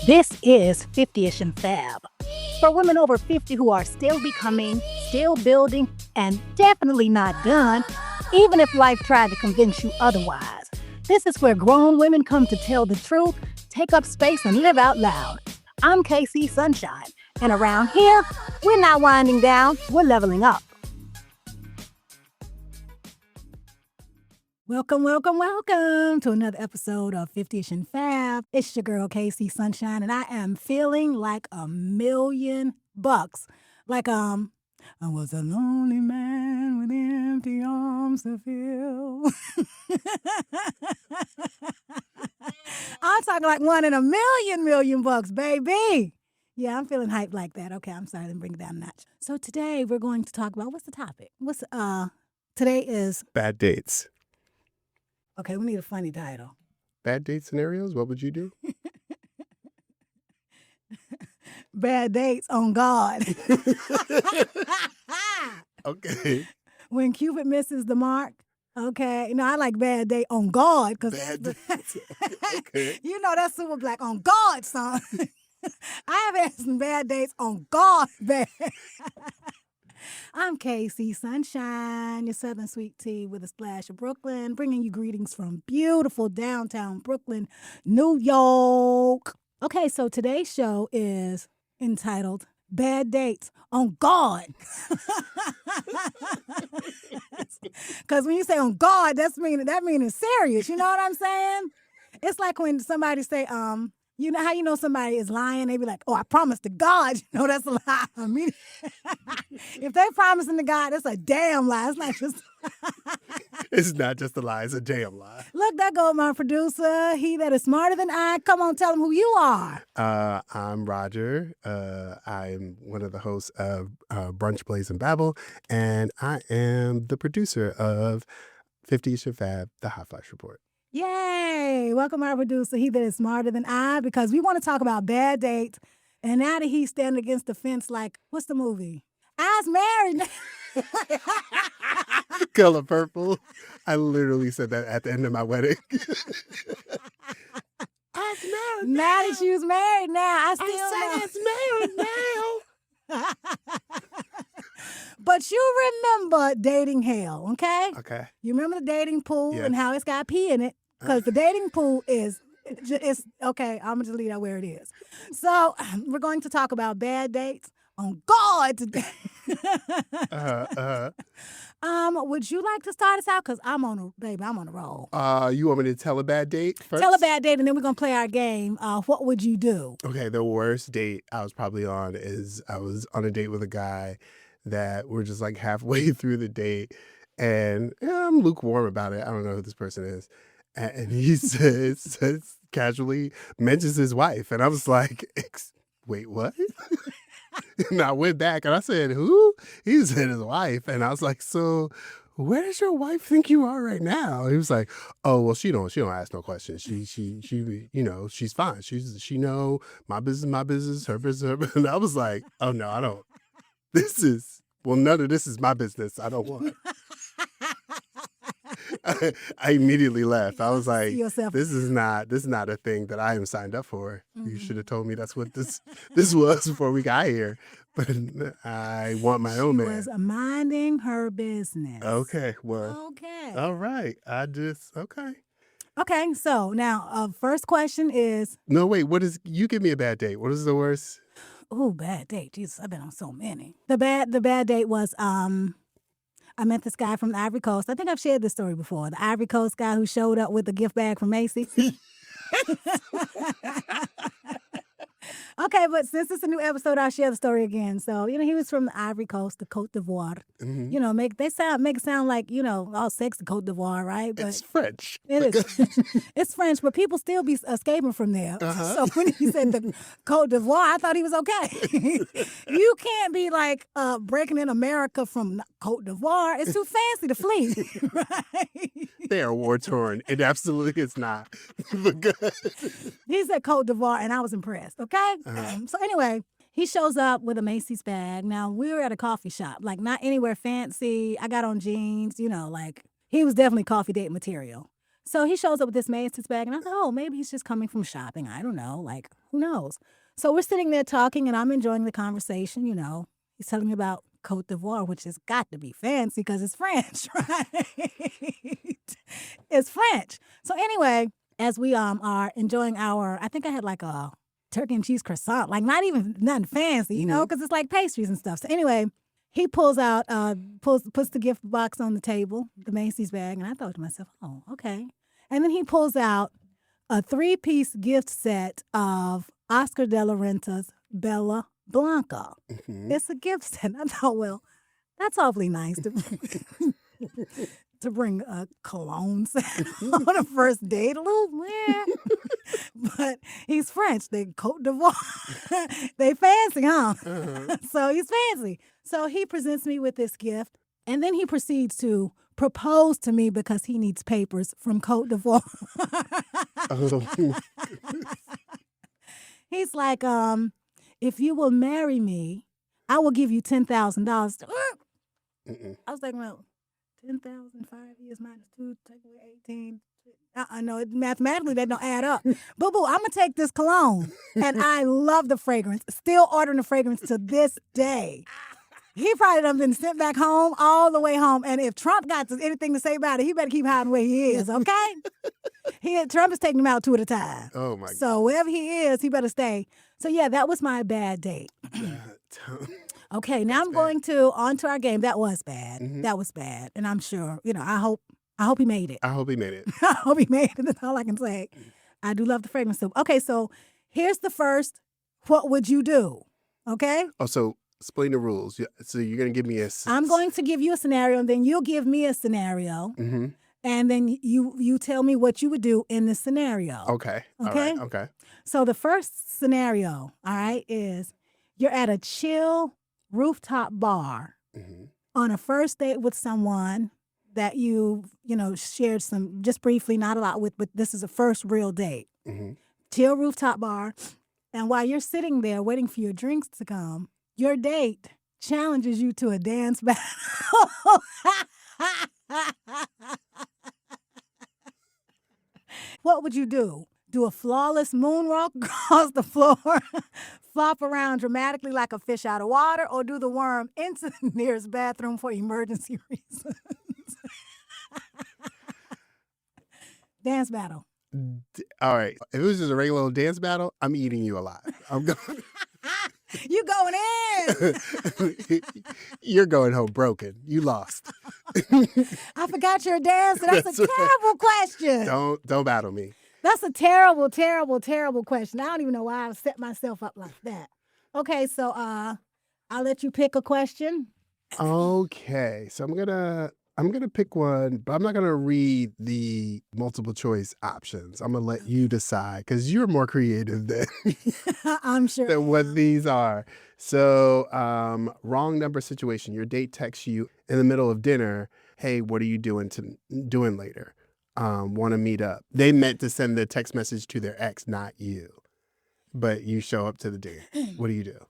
This is 50ish and Fab. For women over 50 who are still becoming, still building, and definitely not done, even if life tried to convince you otherwise. This is where grown women come to tell the truth, take up space, and live out loud. I'm KC Sonshine, and around here, we're not winding down, we're leveling up. Welcome to another episode of 50ish and Fab. It's your girl, KC Sonshine, and I am feeling like $1,000,000. Like, I was a lonely man with empty arms to fill. I'm talking like one in a million bucks, baby. Yeah, I'm feeling hyped like that. Okay, I'm sorry, let me bring it down a notch. So today we're going to talk about, what's the topic? Today is... Bad dates. Okay, we need a funny title. Bad date scenarios? What would you do? Bad dates on God. Okay. When Cupid misses the mark. Okay. No, I like bad date on God. Bad dates. Okay. You know that's super black on God, son. I have had some bad dates on God, bad. I'm KC Sonshine, your Southern sweet tea with a splash of Brooklyn, bringing you greetings from beautiful downtown Brooklyn, New York. Okay, so today's show is entitled Bad Dates on God. Because when you say on God, that means it's serious. You know what I'm saying? It's like when somebody say, you know how you know somebody is lying? They be like, oh, I promise to God. You know, that's a lie. I mean, if they promising to God, that's a damn lie. It's not just... It's not just a lie. It's a damn lie. Look, there goes my producer. He that is smarter than I. Come on, tell him who you are. I'm Roger. I'm one of the hosts of Brunch, and Babble. And I am the producer of 50ish and Fab, the Hot Flash Report. Yay! Welcome our producer, he that is smarter than I, because we want to talk about bad dates. And now that he's standing against the fence like, what's the movie? I was married. Color Purple. I literally said that at the end of my wedding. I was married now. Now that she was married now, I was married now. But you remember dating hell, okay? Okay. You remember the dating pool Yes. and how it's got pee in it? Because the dating pool is, it's okay, I'm going to just leave that where it is. So we're going to talk about bad dates on God today. Would you like to start us out? Because I'm on a roll. You want me to tell a bad date first? Tell a bad date, and then we're going to play our game. What would you do? Okay, the worst date I was probably on is I was on a date with a guy that we're just like halfway through the date, and I'm lukewarm about it. I don't know who this person is. And he says casually mentions his wife. And I was like, wait, what? And I went back and I said, who? He said his wife. And I was like, so where does your wife think you are right now? He was like, oh, well, she don't ask no questions. She you know, she's fine. She know my business, her business, her business. And I was like, oh no, I don't. None of this is my business. I don't want. I immediately left. I was like, this is not a thing that I am signed up for. Mm-hmm. You should have told me that's what this was before we got here. But I want my own man. She was minding her business. Okay, well. Okay. All right. Okay. Okay, so now first question is. No, wait, you give me a bad date. What is the worst? Oh, bad date. Jesus, I've been on so many. The bad date was I met this guy from the Ivory Coast. I think I've shared this story before. The Ivory Coast guy who showed up with a gift bag from Macy's. Okay, but since it's a new episode, I'll share the story again. So, you know, he was from the Ivory Coast, the Côte d'Ivoire. Mm-hmm. You know, make it sound like, you know, all sexy Côte d'Ivoire, right? But it's French. It is. It's French, but people still be escaping from there. Uh-huh. So when he said the Côte d'Ivoire, I thought he was okay. You can't be like breaking in America from Côte d'Ivoire. It's too fancy to flee, right? They are war-torn. It absolutely is not. He said Côte d'Ivoire, and I was impressed, okay? So anyway, he shows up with a Macy's bag. Now, we were at a coffee shop, like not anywhere fancy. I got on jeans, you know, like he was definitely coffee date material. So he shows up with this Macy's bag, and I thought, oh, maybe he's just coming from shopping. I don't know. Like, who knows? So we're sitting there talking, and I'm enjoying the conversation. He's telling me about Cote d'Ivoire, which has got to be fancy because it's French, right? It's French. So anyway, as we are enjoying I think I had like a turkey and cheese croissant, like not even nothing fancy, because it's like pastries and stuff. So anyway, he pulls out, puts the gift box on the table, the Macy's bag, and I thought to myself, oh, okay. And then he pulls out a 3-piece gift set of Oscar de la Renta's Bella Blanca. It's a gift set. I thought, well, that's awfully nice to bring a cologne set on a first date. A little weird. But he's French. They Cote d'Ivoire. They fancy, huh? So he's fancy. So he presents me with this gift, and then he proceeds to propose to me because he needs papers from Cote d'Ivoire. He's like, if you will marry me, I will give you $10,000. I was like, well, 10,000, 5 years minus 2, take away 18. No, mathematically that don't add up. Boo-boo, I'm going to take this cologne. And I love the fragrance. Still ordering the fragrance to this day. He probably done been sent back home, all the way home. And if Trump got anything to say about it, he better keep hiding where he is, okay? Trump is taking him out 2 at a time. Oh, my God. So wherever he is, he better stay. So, yeah, that was my bad date. Okay, now I'm going on to our game. That was bad. That was bad. And I'm sure, I hope he made it. I hope he made it. I hope he made it. That's all I can say. I do love the fragrance too. Okay, so here's the first, what would you do? Okay? Oh, so explain the rules. So you're going to give me I'm going to give you a scenario, and then you'll give me a scenario. And then you tell me what you would do in the scenario. Okay. Okay? All right. Okay. So the first scenario, all right, is you're at a chill rooftop bar on a first date with someone that you shared some, just briefly, not a lot with, but this is a first real date. Chill rooftop bar. And while you're sitting there waiting for your drinks to come, your date challenges you to a dance battle. What would you do? Do a flawless moonwalk across the floor, flop around dramatically like a fish out of water, or do the worm into the nearest bathroom for emergency reasons? Dance battle. All right. If it was just a regular old dance battle, I'm eating you alive. I'm going. You going in. You're going home broken. You lost. I forgot your dancer. That's a terrible question. Don't battle me. That's a terrible, terrible, terrible question. I don't even know why I set myself up like that. Okay, so I'll let you pick a question. Okay. So I'm gonna pick one, but I'm not gonna read the multiple choice options. I'm gonna let you decide because you're more creative than I'm sure than what these are. So wrong number situation. Your date texts you in the middle of dinner. Hey, what are you doing later? Want to meet up. They meant to send the text message to their ex, not you. But you show up to the date. What do you do?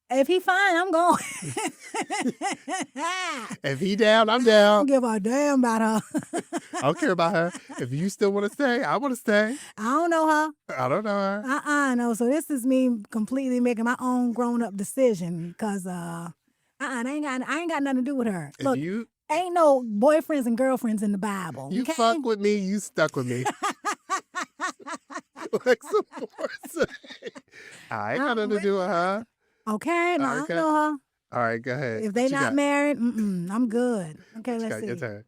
If he fine, I'm going. If he down, I'm I down. don't give a damn about her. I don't care about her. If you still want to stay, I want to stay. I don't know her. I don't know her. No. So this is me completely making my own grown-up decision because I ain't got nothing to do with her. If Look, you ain't no boyfriends and girlfriends in the Bible. you okay? fuck with me, you stuck with me. Like some more say. I ain't got nothing to do with her. Okay, no, Okay. I don't know her. All right, go ahead. If they What you not got? married, I'm good. Okay, What you let's got? see. Your turn.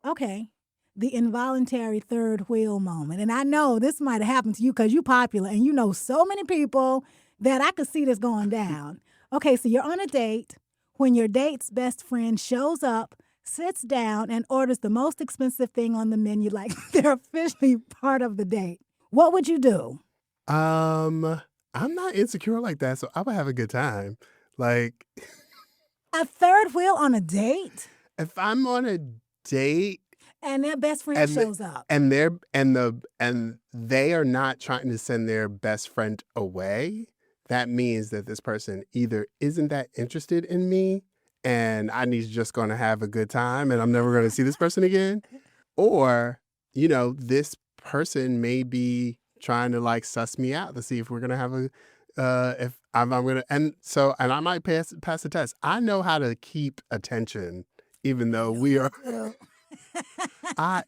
Okay. The involuntary third wheel moment. And I know this might have happened to you because you're popular and you know so many people that I could see this going down. Okay, so you're on a date when your date's best friend shows up, sits down, and orders the most expensive thing on the menu, like they're officially part of the date. What would you do? I'm not insecure like that, so I would have a good time. Like, A third wheel on a date? if I'm on a date And their best friend and shows up. and they are not trying to send their best friend away, that means that this person either isn't that interested in me and I need just going to have a good time and I'm never going to see this person again, or this person may be trying to like suss me out to see if we're gonna have if I'm gonna, and I might pass the test. I know how to keep attention, even though we are. I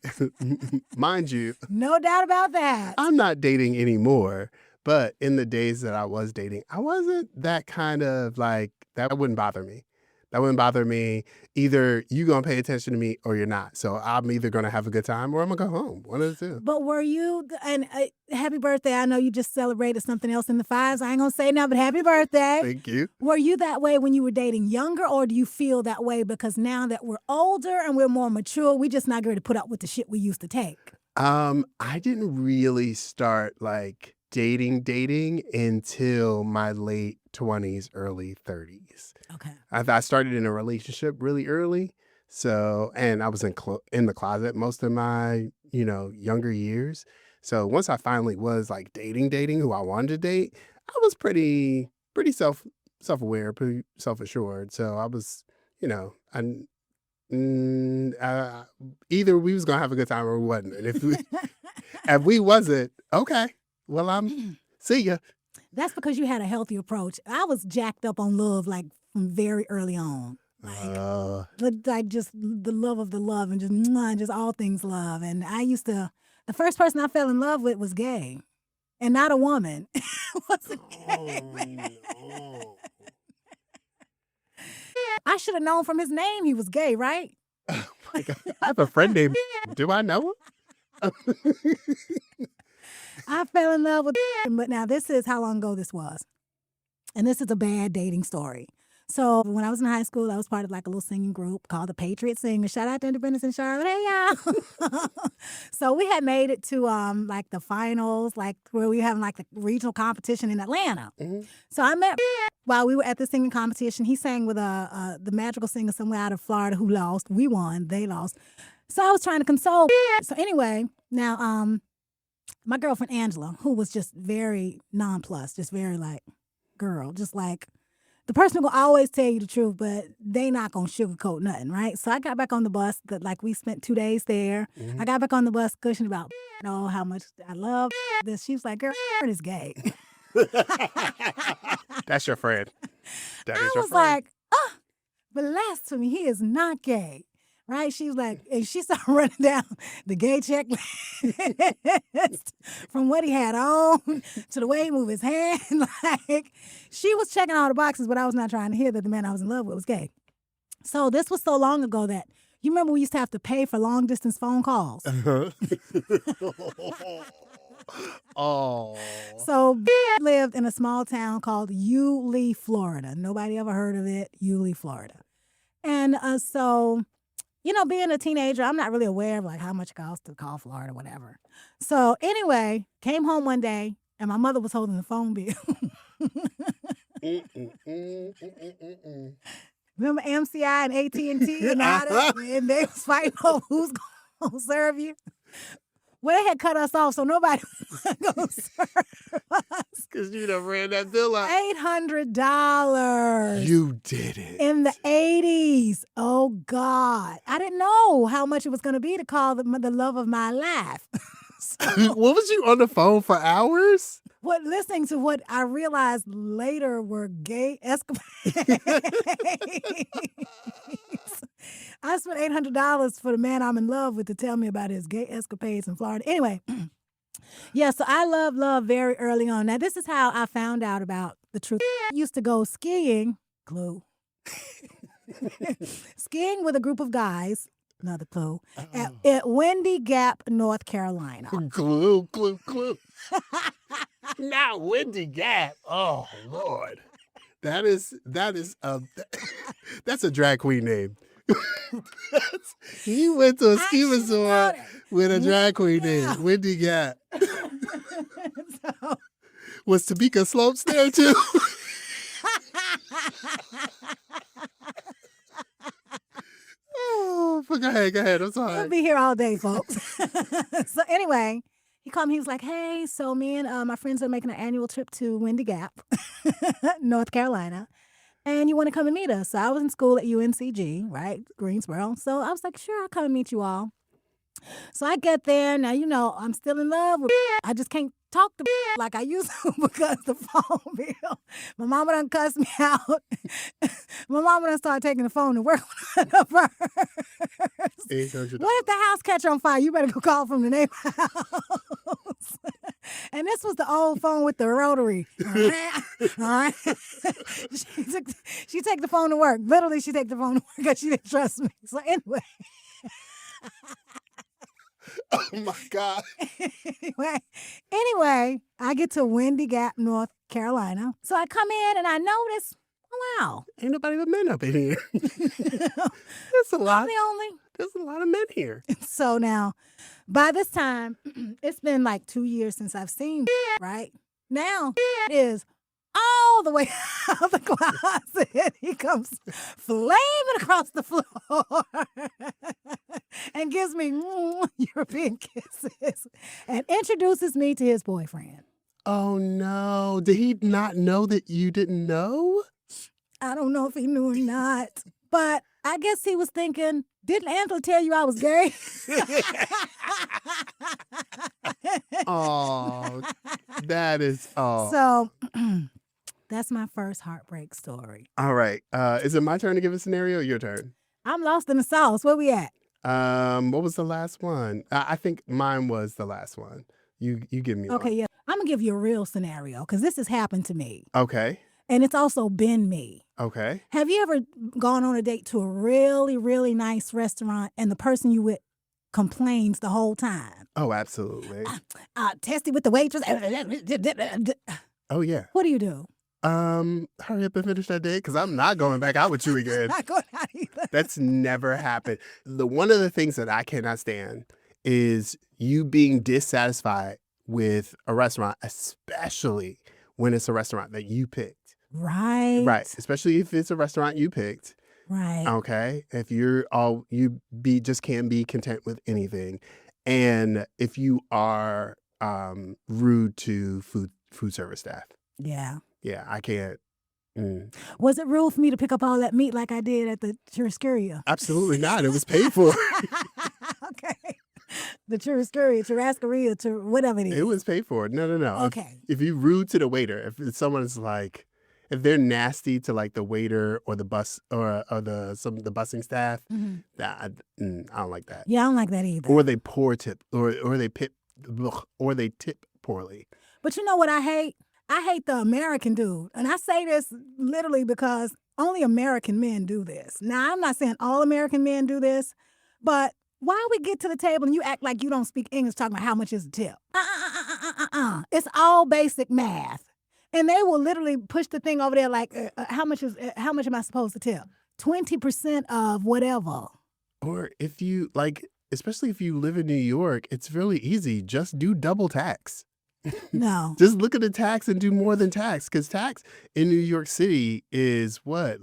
mind you, No doubt about that. I'm not dating anymore. But in the days that I was dating, I wasn't that kind of like that wouldn't bother me. That wouldn't bother me. Either you gonna pay attention to me or you're not. So I'm either gonna have a good time or I'm gonna go home. One of the two. But were you, and happy birthday. I know you just celebrated something else in the fives. I ain't going to say now, but happy birthday. Thank you. Were you that way when you were dating younger, or do you feel that way because now that we're older and we're more mature, we just not going to put up with the shit we used to take? I didn't really start like dating until my late 20s, early 30s. Okay. I started in a relationship really early. So, and I was in the closet most of my, younger years. So once I finally was like dating who I wanted to date, I was pretty self-aware, pretty self-assured. So I was, either we was gonna have a good time or we wasn't. And if we wasn't, okay, well, see ya. That's because you had a healthy approach. I was jacked up on love like from very early on. Like just the love of the love and just all things love. And the first person I fell in love with was gay, and not a woman. No. I should have known from his name he was gay, right? Oh my God. I have a friend named. Do I know him? I fell in love with him, but now this is how long ago this was. And this is a bad dating story. So when I was in high school, I was part of like a little singing group called the Patriot Singers. Shout out to Independence and Charlotte. Hey, y'all. So we had made it to like the finals, like where we were having like the regional competition in Atlanta. Mm-hmm. So I met while we were at the singing competition. He sang with the magical singer somewhere out of Florida who lost. We won. They lost. So I was trying to console. So anyway, now my girlfriend Angela, who was just very nonplussed, just very like, girl, just like the person who will always tell you the truth, but they not gonna sugarcoat nothing, right? So I got back on the bus. Like we spent 2 days there. Mm-hmm. I got back on the bus gushing about how much I love this. She was like, "Girl, is gay." That's your friend. That is I your was friend. like, blasphemy. He is not gay. Right? She was like, and she started running down the gay checklist from what he had on to the way he moved his hand. Like, she was checking all the boxes, but I was not trying to hear that the man I was in love with was gay. So this was so long ago that, you remember we used to have to pay for long distance phone calls? Oh. So lived in a small town called Yulee, Florida. Nobody ever heard of it, Yulee, Florida. And so... being a teenager, I'm not really aware of like how much it costs to call Florida, whatever. So anyway, came home one day and my mother was holding the phone bill. Remember MCI and AT&T and all that? And they was fighting over who's going to serve you. Well, they had cut us off, so nobody was going to serve us. Because you done ran that bill out. $800. You did it. In the 80s. Oh, God. I didn't know how much it was going to be to call the love of my life. What was you on the phone for hours? Listening to what I realized later were gay escapades. I spent $800 for the man I'm in love with to tell me about his gay escapades in Florida. Anyway, yeah, so I love very early on. Now, this is how I found out about the truth. I used to go skiing, clue, skiing with a group of guys, another clue, at Windy Gap, North Carolina. Clue. Not Windy Gap. Oh, Lord. That's a drag queen name. He went to a ski resort with a drag queen named Windy Gap. Was Tamika Slopes there too? Oh, go ahead. I'm sorry. We'll be here all day, folks. So anyway, he called me. He was like, "Hey, so me and my friends are making an annual trip to Windy Gap, North Carolina. And you want to come and meet us?" So I was in school at UNCG, right? Greensboro. So I was like, sure, I'll come and meet you all. So I get there. Now, I'm still in love with I just can't talk to like I used to because the phone bill. My mama done cussed me out. My mama done started taking the phone to work with her. What if the house catch on fire? You better go call from the neighbor house. And this was the old phone with the rotary. She take the phone to work. Literally, she take the phone to work because she didn't trust me. So anyway. Oh my God. Anyway, I get to Windy Gap, North Carolina. So I come in and I notice, oh, wow. Ain't nobody but men up in here. That's a lot. I'm the only. There's a lot of men here. So now, by this time, it's been like 2 years since I've seen, right? Now, it is all the way out of the closet. He comes flaming across the floor and gives me European kisses and introduces me to his boyfriend. Oh, no. Did he not know that you didn't know? I don't know if he knew or not, but I guess he was thinking, didn't Angela tell you I was gay? Oh, that is, oh. So that's my first heartbreak story. All right. Is it my turn to give a scenario or your turn? I'm lost in the sauce. Where we at? What was the last one? I think mine was the last one. You give me one. Okay, yeah. I'm going to give you a real scenario because this has happened to me. Okay. And it's also been me. Okay. Have you ever gone on a date to a really, really nice restaurant and the person you with complains the whole time? Oh, absolutely. Testy with the waitress. Oh, yeah. What do you do? Hurry up and finish that date because I'm not going back out with you again. Not going out either. That's never happened. One of the things that I cannot stand is you being dissatisfied with a restaurant, especially when it's a restaurant that you picked. Right. Right. Especially if it's a restaurant you picked. Right. Okay. If just can't be content with anything. And if you are rude to food service staff. Yeah. Yeah, I can't. Was it rude for me to pick up all that meat like I did at the churrascaria? Absolutely not. It was paid for. Okay. The churrascaria, whatever it is. It was paid for. No. Okay. If you're rude to the waiter, if someone is like, if they're nasty to like the waiter or the bus or the busing staff, I don't like that. Yeah, I don't like that either. Or they poor tip, or they tip poorly. But you know what I hate? I hate the American dude. And I say this literally because only American men do this. Now, I'm not saying all American men do this, but why we get to the table and you act like you don't speak English talking about how much is the tip? It's all basic math. And they will literally push the thing over there like, how much am I supposed to tip? 20% of whatever. Or if you, especially if you live in New York, it's really easy. Just do double tax. No. Just look at the tax and do more than tax. Because tax in New York City is what?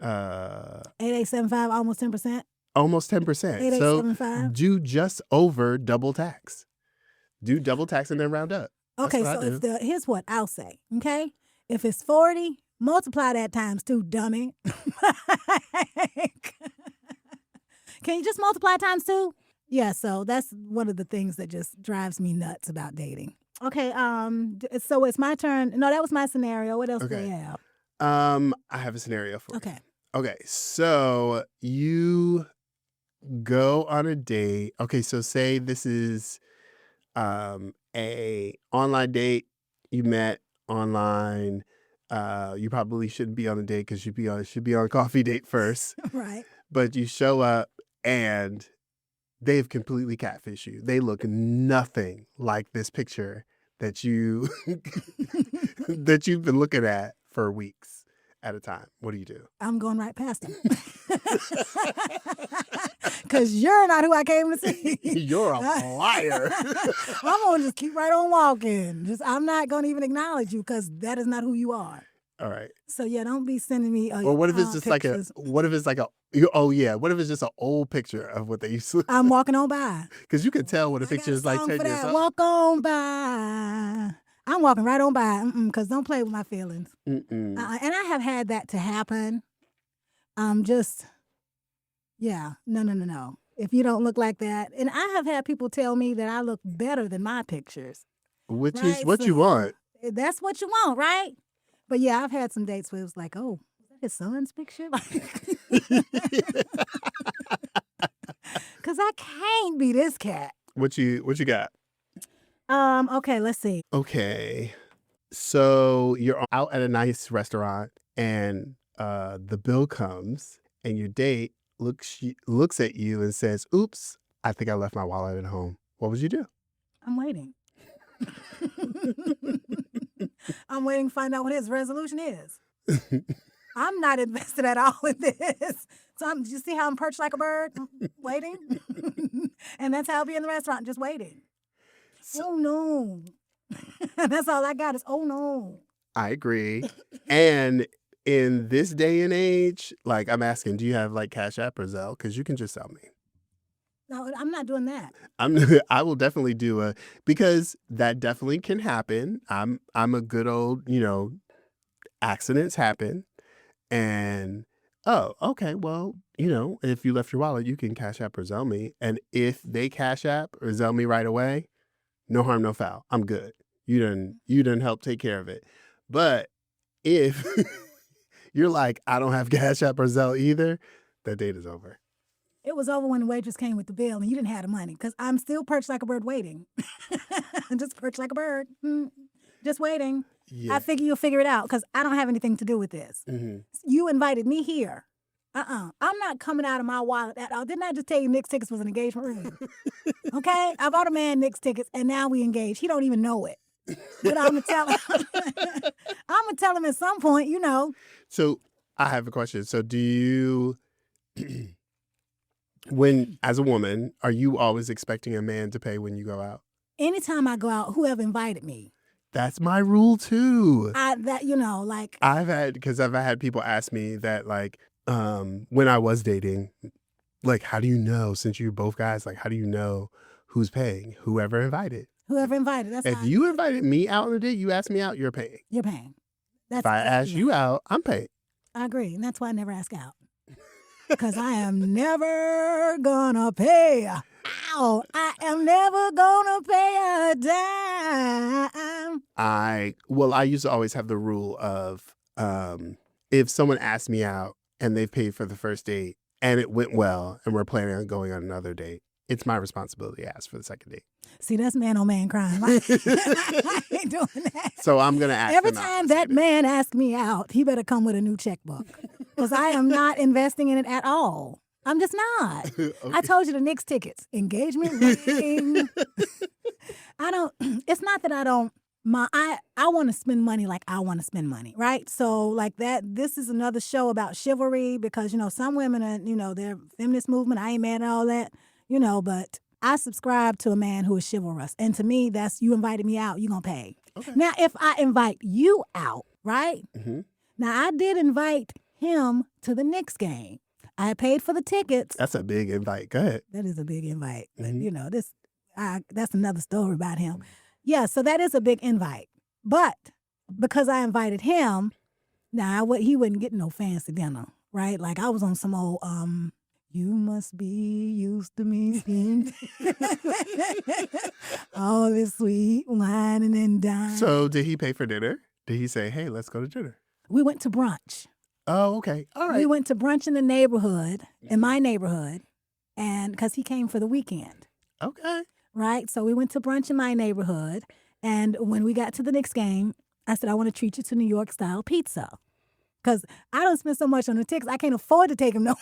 8875, almost 10%? Almost 10%. 8875. So do just over double tax. Do double tax and then round up. Okay, so here's what I'll say, okay? If it's 40, multiply that times 2, dummy. Can you just multiply times 2? Yeah, so that's one of the things that just drives me nuts about dating. Okay, so it's my turn. No, that was my scenario. What else do we have? I have a scenario for you. Okay, so you go on a date. Okay, so say this is a online date. You met online. You probably shouldn't be on a date because you should be on a coffee date first. Right. But you show up and they've completely catfished you. They look nothing like this picture that you've been looking at for weeks at a time. What do you do? I'm going right past them. Because you're not who I came to see. You're a liar. I'm going to just keep right on walking. I'm not going to even acknowledge you because that is not who you are. All right. So yeah, don't be sending me. Or what if it's just pictures. what if it's just an old picture of what they used to. I'm walking on by. Because you can tell when a picture is like 10 years old. Walk on by. I'm walking right on by. Because don't play with my feelings. And I have had that to happen. No. if you don't look like that. And I have had people tell me that I look better than my pictures. Which is Right? what So you want. that's what you want, right? But yeah, I've had some dates where it was like, oh, is that his son's picture? Because I can't be this cat. What you got? Okay, let's see. Okay. So you're out at a nice restaurant and the bill comes and your date looks at you and says, "Oops, I think I left my wallet at home." What would you do? I'm waiting. I'm waiting to find out what his resolution is. I'm not invested at all in this. So you see how I'm perched like a bird, waiting? And that's how I'll be in the restaurant, just waiting. Oh no. That's all I got is, oh no. I agree. And in this day and age, like I'm asking, do you have like Cash App or Zelle? Because you can just sell me. No, I'm not doing that. I will definitely do because that definitely can happen. I'm a good old, accidents happen. And oh, okay, well, if you left your wallet, you can Cash App or Zelle me. And if they Cash App or Zelle me right away, no harm, no foul. I'm good. You done help take care of it. But if you're like, I don't have Cash App or Zelle either, that date is over. It was over when the waitress came with the bill and you didn't have the money because I'm still perched like a bird waiting. Just perched like a bird. Just waiting. Yeah. I figure you'll figure it out because I don't have anything to do with this. Mm-hmm. You invited me here. I'm not coming out of my wallet at all. Didn't I just tell you Nick's tickets was an engagement ring? Okay? I bought a man Nick's tickets and now we engaged. He don't even know it. But I'm going to tell him. I'm going to tell him at some point, So I have a question. So do you, when, as a woman, are you always expecting a man to pay when you go out? Anytime I go out, whoever invited me. That's my rule too. I've had people ask me that, like, when I was dating, like, how do you know, since you're both guys, like, how do you know who's paying? Whoever invited. Whoever invited. That's If you invited me out on a date, you asked me out, you're paying. You're paying. If I ask you out, I'm paying. I agree. And that's why I never ask out. Because I am never gonna pay. Ow! I am never gonna pay a dime. I used to always have the rule of if someone asked me out and they've paid for the first date and it went well and we're planning on going on another date, it's my responsibility to ask for the second date. See, that's man on man crime. I ain't doing that. So I'm going to ask every time that man asks me out, he better come with a new checkbook. Because I am not investing in it at all. I'm just not. Okay. I told you the Knicks tickets, engagement ring. It's not that I don't, I want to spend money like I want to spend money, right? So like that, this is another show about chivalry because, some women are, they're feminist movement. I ain't mad at all that, but I subscribe to a man who is chivalrous. And to me, that's you invited me out, you're going to pay. Okay. Now, if I invite you out, right? Mm-hmm. Now, I did invite him to the Knicks game. I paid for the tickets. That's a big invite. Go ahead. That is a big invite. Mm-hmm. But, that's another story about him. Yeah, so that is a big invite. But because I invited him, now he wouldn't get no fancy dinner, right? Like I was on some old, you must be used to me. All this sweet whining and dining. So did he pay for dinner? Did he say, hey, let's go to dinner? We went to brunch. Oh, okay. All right. We went to brunch in the neighborhood, in my neighborhood, and because he came for the weekend. Okay. Right? So we went to brunch in my neighborhood, and when we got to the Knicks game, I said, I want to treat you to New York-style pizza. Because I don't spend so much on the tickets, I can't afford to take him nowhere.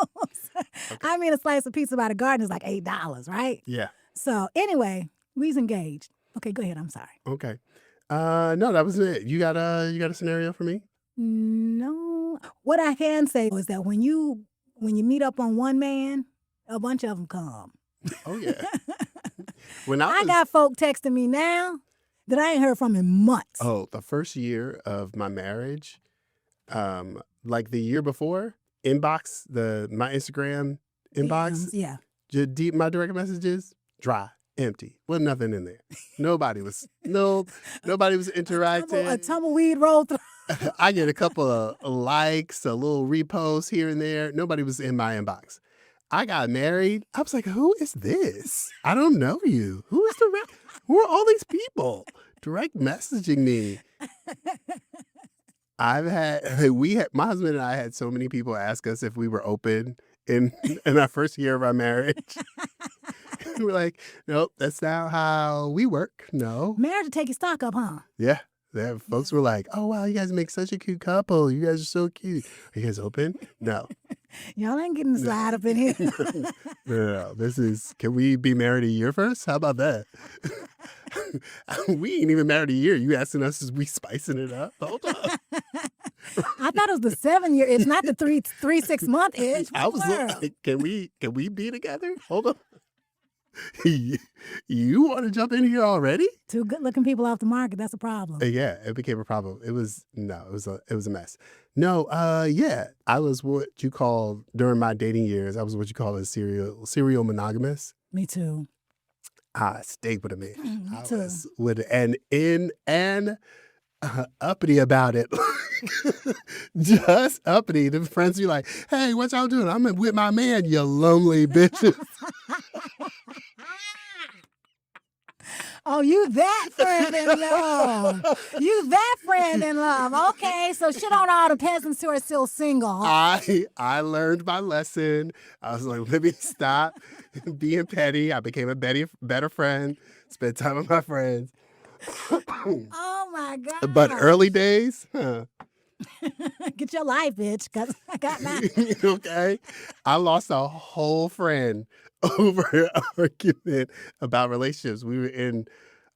Okay. I mean, a slice of pizza by the garden is like $8, right? Yeah. So anyway, we's engaged. Okay, go ahead. I'm sorry. Okay. No, that was it. You got a scenario for me? No. What I can say is that when you meet up on one man, a bunch of them come. Oh yeah. I got folk texting me now that I ain't heard from in months. Oh, the first year of my marriage, like the year before, my Instagram inbox, yeah, my direct messages, dry. Empty. Wasn't nothing in there. Nobody was interacting. A tumbleweed rolled through. I get a couple of likes, a little repost here and there. Nobody was in my inbox. I got married. I was like, who is this? I don't know you. Who are all these people direct messaging me? My husband and I had so many people ask us if we were open in in our first year of our marriage. We're like, nope, that's not how we work. No. Marriage to take your stock up, huh? Yeah. Folks were like, oh, wow, you guys make such a cute couple. You guys are so cute. Are you guys open? No. Y'all ain't getting the slide up in here. No. Can we be married a year first? How about that? We ain't even married a year. You asking us, is we spicing it up? Hold on. I thought it was the 7 year. It's not the 6 month itch. I was like, can we be together? Hold on. You want to jump in here already? Two good looking people off the market. That's a problem. Yeah, it became a problem. It was a mess. No, yeah, I was what you call during my dating years. I was what you call a serial monogamous. Me too. I stayed with a man. Me too. Was with uppity about it. Just uppity. The friends be like, hey, what y'all doing? I'm with my man, you lonely bitches. Oh, you that friend in love. You that friend in love. Okay, so shit on all the peasants who are still single. I learned my lesson. I was like, let me stop being petty. I became a better friend. Spent time with my friends. Oh my God. But early days, huh? Get your life, bitch, because I got mine. Okay. I lost a whole friend over an argument about relationships. We were in,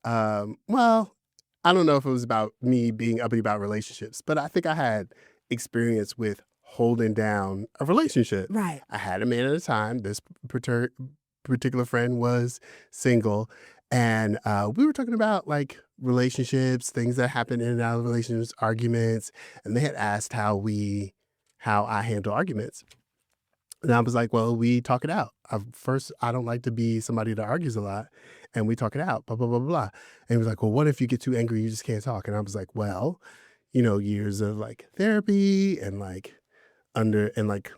well, I don't know if it was about me being uppity about relationships, but I think I had experience with holding down a relationship. Right. I had a man at a time. This particular friend was single. And we were talking about like relationships, things that happen in and out of relationships, arguments. And they had asked how I handle arguments. And I was like, well, we talk it out. First, I don't like to be somebody that argues a lot. And we talk it out, blah, blah, blah, blah. And he was like, well, what if you get too angry, you just can't talk? And I was like, well, years of like therapy and like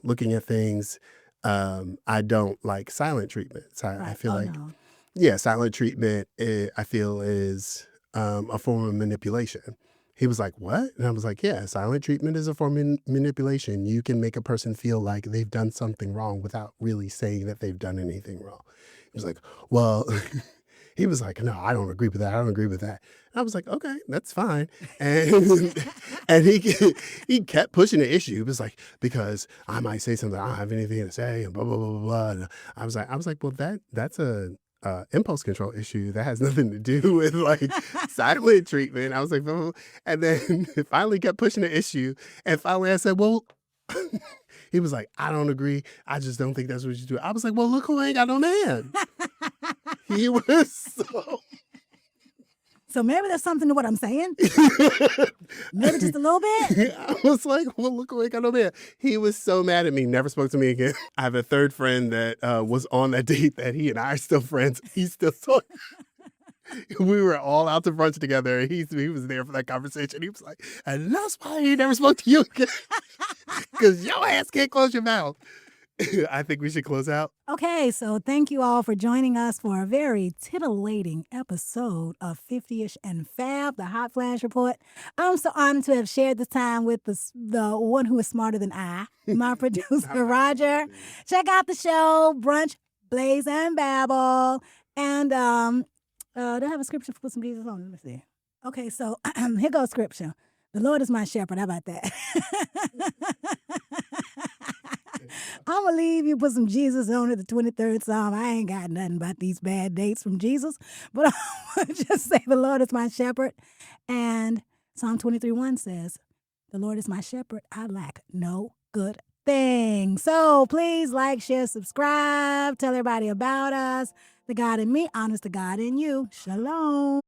looking at things. I don't like silent treatments. I feel no. Yeah, silent treatment, I feel, is a form of manipulation. He was like, what? And I was like, yeah, silent treatment is a form of manipulation. You can make a person feel like they've done something wrong without really saying that they've done anything wrong. He was like, well, he was like, no, I don't agree with that. I don't agree with that. And I was like, okay, that's fine. And he kept pushing the issue. He was like, because I might say something, I don't have anything to say, and blah, blah, blah, blah, blah. And I was like, well, that's a impulse control issue that has nothing to do with like silent treatment. I was like, oh. And then finally kept pushing the issue. And finally I said, well, he was like, I don't agree. I just don't think that's what you do. I was like, well, look who ain't got no man. He was So maybe there's something to what I'm saying. Maybe just a little bit. I was like, well, look who ain't got no man. He was so mad at me, never spoke to me again. I have a third friend that was on that date that he and I are still friends. He's still talking. We were all out to brunch together. He was there for that conversation. He was like, and that's why he never spoke to you again. Because your ass can't close your mouth. I think we should close out. Okay, so thank you all for joining us for a very titillating episode of 50ish and Fab, the Hot Flash Report. I'm so honored to have shared this time with the one who is smarter than I, my producer, Roger. Check out the show, Brunch, Blaze, and Babble. And do I have a scripture for some Jesus on? Let me see. Okay, so here goes scripture. The Lord is my shepherd. How about that? I'm going to leave you, put some Jesus on it, the 23rd Psalm. I ain't got nothing about these bad dates from Jesus, but I'm going to just say the Lord is my shepherd. And Psalm 23:1 says, the Lord is my shepherd. I lack no good thing. So please like, share, subscribe, tell everybody about us. The God in me honors the God in you. Shalom.